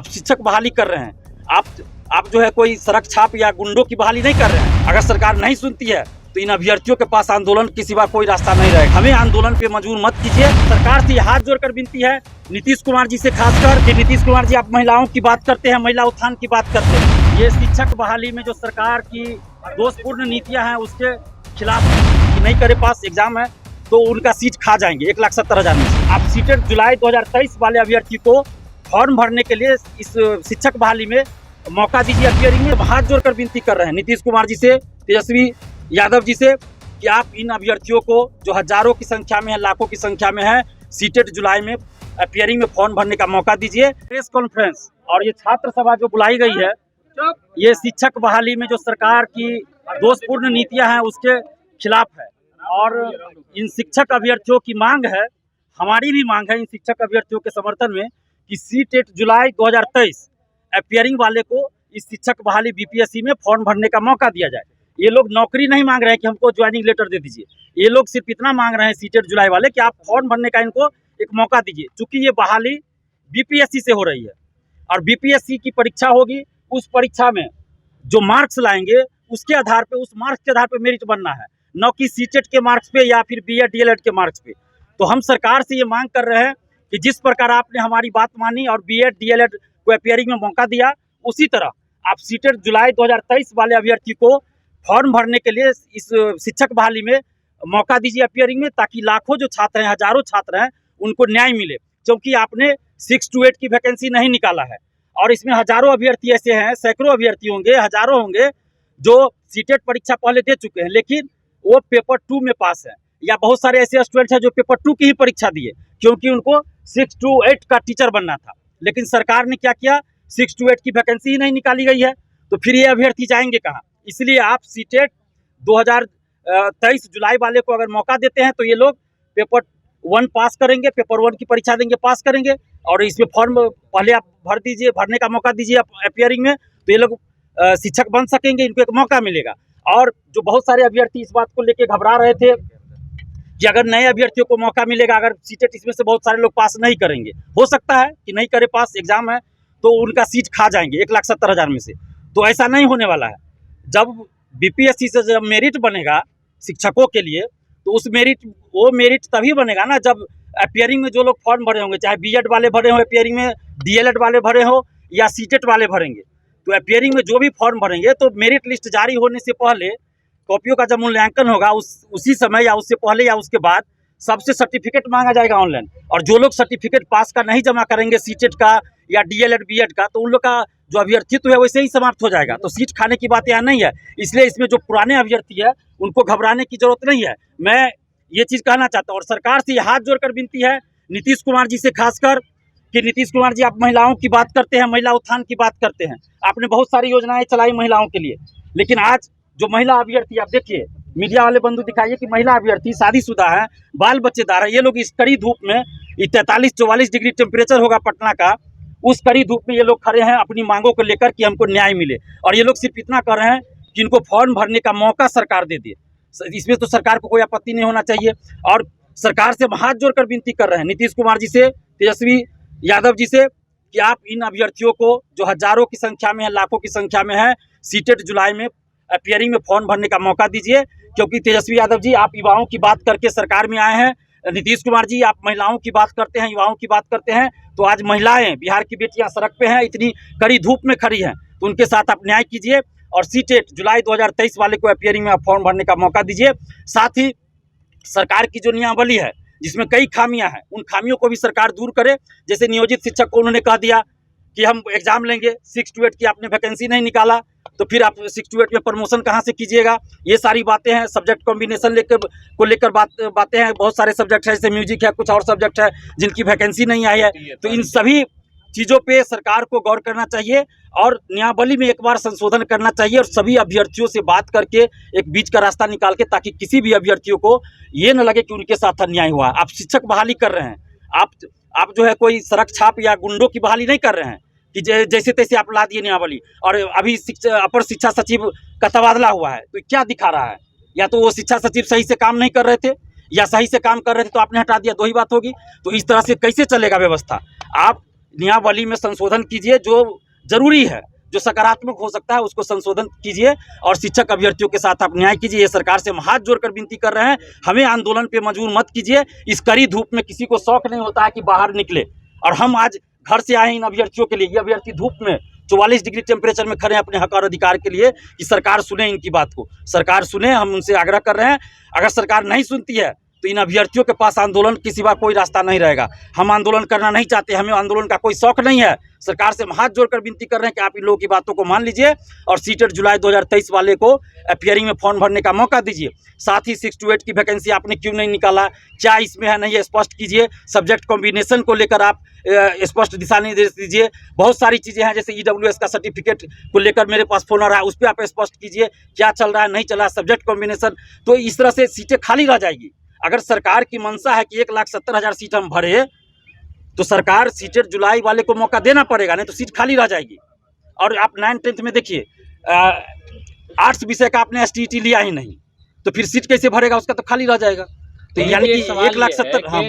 आप शिक्षक बहाली कर रहे हैं, आप जो है कोई सड़क छाप या गुंडों की बहाली नहीं कर रहे हैं। अगर सरकार नहीं सुनती है तो इन अभ्यर्थियों के पास आंदोलन के सिवा कोई रास्ता नहीं रहेगा। हमें आंदोलन पे मजबूर मत कीजिए। सरकार से हाथ जोड़कर विनती है, नीतीश कुमार जी से खासकर कि नीतीश कुमार जी, आप महिलाओं की बात करते हैं, महिला उत्थान की बात करते हैं। ये शिक्षक बहाली में जो सरकार की दोषपूर्ण नीतियां हैं उसके खिलाफ नहीं करे, पास एग्जाम है तो उनका सीट खा जाएंगे 1,70,000 में से। आप सीटेट जुलाई 2023 वाले अभ्यर्थी को फॉर्म भरने के लिए इस शिक्षक बहाली में मौका दीजिए। अपियरिंग में हाथ जोड़कर विनती कर रहे हैं नीतीश कुमार जी से, तेजस्वी यादव जी से कि आप इन अभ्यर्थियों को जो हजारों की संख्या में है, लाखों की संख्या में है, सीटेट जुलाई में अपियरिंग में फॉर्म भरने का मौका दीजिए। प्रेस कॉन्फ्रेंस और ये छात्र सभा जो बुलाई गई है, ये शिक्षक बहाली में जो सरकार की दोषपूर्ण नीतियां हैं उसके खिलाफ है। और इन शिक्षक अभ्यर्थियों की मांग है, हमारी भी मांग है इन शिक्षक अभ्यर्थियों के समर्थन में कि सीटेट जुलाई 2023 अपियरिंग वाले को इस शिक्षक बहाली बीपीएससी में फॉर्म भरने का मौका दिया जाए। ये लोग नौकरी नहीं मांग रहे हैं कि हमको ज्वाइनिंग लेटर दे दीजिए, ये लोग सिर्फ इतना मांग रहे हैं सीटेट जुलाई वाले कि आप फॉर्म भरने का इनको एक मौका दीजिए। चूंकि ये बहाली बीपीएससी से हो रही है और बीपीएससी की परीक्षा होगी, उस परीक्षा में जो मार्क्स लाएंगे उसके आधार पे, उस मार्क्स के आधार पे मेरिट बनना है, न कि सीटेट के मार्क्स पे या फिर बीएड डीएलएड के मार्क्स पे। तो हम सरकार से ये मांग कर रहे हैं कि जिस प्रकार आपने हमारी बात मानी और बीएड डीएलएड को अपियरिंग में मौका दिया, उसी तरह आप सीटेट जुलाई 2023 वाले अभ्यर्थी को फॉर्म भरने के लिए इस शिक्षक बहाली में मौका दीजिए अपियरिंग में, ताकि लाखों जो छात्र हैं, हजारों छात्र हैं, उनको न्याय मिले। क्योंकि आपने 6 to 8 की वैकेंसी नहीं निकाला है और इसमें हजारों अभ्यर्थी ऐसे हैं, सैकड़ों अभ्यर्थी होंगे, हजारों होंगे जो सीटेट परीक्षा पहले दे चुके हैं लेकिन वो पेपर 2 में पास है, या बहुत सारे ऐसे स्टूडेंट हैं जो पेपर 2 की ही परीक्षा दिए क्योंकि उनको 6 to 8 का टीचर बनना था। लेकिन सरकार ने क्या किया, 6 to 8 की वैकेंसी ही नहीं निकाली गई है, तो फिर ये अभ्यर्थी जाएंगे कहाँ। इसलिए आप सीटेट 2023 जुलाई वाले को अगर मौका देते हैं तो ये लोग पेपर 1 पास करेंगे, पेपर 1 की परीक्षा देंगे, पास करेंगे और इसमें फॉर्म पहले आप भर दीजिए, भरने का मौका दीजिए अपियरिंग में, तो ये लोग शिक्षक बन सकेंगे, इनको एक मौका मिलेगा। और जो बहुत सारे अभ्यर्थी इस बात को लेकर घबरा रहे थे कि अगर नए अभ्यर्थियों को मौका मिलेगा, अगर सीटेट इसमें से बहुत सारे लोग पास नहीं करेंगे, हो सकता है कि नहीं करे पास, एग्जाम है तो उनका सीट खा जाएंगे 1,70,000 में से। तो ऐसा नहीं होने वाला है। जब बीपीएससी से जब मेरिट बनेगा शिक्षकों के लिए, तो वो मेरिट तभी बनेगा ना जब अपियरिंग में जो लोग फॉर्म भरे होंगे, चाहे बीएड वाले भरे हो अपियरिंग में, डीएलएड वाले भरे हो या सीटेट वाले भरेंगे, तो अपियरिंग में जो भी फॉर्म भरेंगे तो मेरिट लिस्ट जारी होने से पहले कॉपियों का जब मूल्यांकन होगा उसी समय या उससे पहले या उसके बाद सबसे सर्टिफिकेट मांगा जाएगा ऑनलाइन। और जो लोग सर्टिफिकेट पास का नहीं जमा करेंगे सीटेट का या डीएलएड बीएड का, तो उन लोग का जो अभ्यर्थित्व है वैसे ही समाप्त हो जाएगा। तो सीट खाने की बात यहाँ नहीं है। इसलिए इसमें जो पुराने अभ्यर्थी है उनको घबराने की जरूरत नहीं है। मैं ये चीज़ कहना चाहता हूँ और सरकार से हाथ जोड़कर विनती है नीतीश कुमार जी से खासकर कि नीतीश कुमार जी, आप महिलाओं की बात करते हैं, महिला उत्थान की बात करते हैं, आपने बहुत सारी योजनाएं चलाई महिलाओं के लिए, लेकिन आज जो महिला अभ्यर्थी, आप देखिए, मीडिया वाले बंधु दिखाइए कि महिला अभ्यर्थी शादीशुदा है, बाल बच्चेदार है, ये लोग इस कड़ी धूप में, 43-44 डिग्री टेम्परेचर होगा पटना का, उस कड़ी धूप में ये लोग खड़े हैं अपनी मांगों को लेकर कि हमको न्याय मिले। और ये लोग सिर्फ इतना कर रहे हैं कि इनको फॉर्म भरने का मौका सरकार दे दे। इसमें तो सरकार को कोई आपत्ति नहीं होना चाहिए। और सरकार से हाथ जोड़कर विनती कर रहे हैं नीतीश कुमार जी से, तेजस्वी यादव जी से कि आप इन अभ्यर्थियों को जो हजारों की संख्या में है, लाखों की संख्या में है, सीटेट जुलाई में अपियरिंग में फॉर्म भरने का मौका दीजिए। क्योंकि तेजस्वी यादव जी, आप युवाओं की बात करके सरकार में आए हैं, नीतीश कुमार जी आप महिलाओं की बात करते हैं, युवाओं की बात करते हैं, तो आज महिलाएं, बिहार की बेटियां सड़क पे हैं, इतनी कड़ी धूप में खड़ी हैं, तो उनके साथ आप न्याय कीजिए और सीटेट जुलाई 2023 वाले को अपियरिंग में आप फॉर्म भरने का मौका दीजिए। साथ ही सरकार की जो नियमावली है जिसमें कई खामियां हैं, उन खामियों को भी सरकार दूर करे। जैसे नियोजित शिक्षक को उन्होंने कह दिया कि हम एग्जाम लेंगे, 6 to 8 की आपने वैकेंसी नहीं निकाला तो फिर आप 6 to 8 में प्रमोशन कहाँ से कीजिएगा। ये सारी बातें हैं। सब्जेक्ट कॉम्बिनेशन लेकर बातें हैं। बहुत सारे सब्जेक्ट है, जैसे म्यूजिक है, कुछ और सब्जेक्ट है जिनकी वैकेंसी नहीं आई है। तो इन सभी चीज़ों पे सरकार को गौर करना चाहिए और नियमावली में एक बार संशोधन करना चाहिए और सभी अभ्यर्थियों से बात करके एक बीच का रास्ता निकाल के, ताकि किसी भी अभ्यर्थियों को ये न लगे कि उनके साथ अन्याय हुआ। आप शिक्षक बहाली कर रहे हैं, आप जो है कोई सड़क छाप या गुंडों की बहाली नहीं कर रहे हैं कि जैसे तैसे आप ला दिए नियमावली। और अभी अपर शिक्षा सचिव का तबादला हुआ है, तो क्या दिखा रहा है? या तो वो शिक्षा सचिव सही से काम नहीं कर रहे थे या सही से काम कर रहे थे तो आपने हटा दिया, दो ही बात होगी। तो इस तरह से कैसे चलेगा व्यवस्था? आप नियमावली में संशोधन कीजिए, जो जरूरी है, जो सकारात्मक हो सकता है उसको संशोधन कीजिए और शिक्षक अभ्यर्थियों के साथ आप न्याय कीजिए। ये सरकार से हम हाथ जोड़कर विनती कर रहे हैं, हमें आंदोलन पे मजबूर मत कीजिए। इस कड़ी धूप में किसी को शौक नहीं होता है कि बाहर निकले, और हम आज घर से आए हैं इन अभ्यर्थियों के लिए। ये अभ्यर्थी धूप में 44 डिग्री टेम्परेचर में खड़े हैं अपने हक और अधिकार के लिए कि सरकार सुने इनकी बात को, सरकार सुने। हम उनसे आग्रह कर रहे हैं, अगर सरकार नहीं सुनती है तो इन अभ्यर्थियों के पास आंदोलन के सिवा कोई रास्ता नहीं रहेगा। हम आंदोलन करना नहीं चाहते, हमें आंदोलन का कोई शौक नहीं है। सरकार से हम हाथ जोड़कर विनती कर रहे हैं कि आप इन लोगों की बातों को मान लीजिए और सीटेट जुलाई 2023 वाले को अपियरिंग में फॉर्म भरने का मौका दीजिए। साथ ही 6 to 8 की वैकेंसी आपने क्यों नहीं निकाला, क्या इसमें है नहीं, स्पष्ट कीजिए। सब्जेक्ट कॉम्बिनेशन को लेकर आप स्पष्ट दिशा निर्देश दीजिए। बहुत सारी चीज़ें हैं, जैसे EWS का सर्टिफिकेट को लेकर मेरे पास फोन आ रहा है, उस पर आप स्पष्ट कीजिए क्या चल रहा है, नहीं चल रहा है, सब्जेक्ट कॉम्बिनेशन। तो इस तरह से सीटें खाली रह जाएगी। अगर सरकार की मंशा है कि 1,70,000 सीट हम भरे, तो सरकार सीटेट जुलाई वाले को मौका देना पड़ेगा, नहीं तो सीट खाली रह जाएगी। और आप 9th-10th में देखिए, आर्ट्स विषय का आपने STET लिया ही नहीं, तो फिर सीट कैसे भरेगा, उसका तो खाली रह जाएगा। तो यानी कि 1,70,000। हाँ।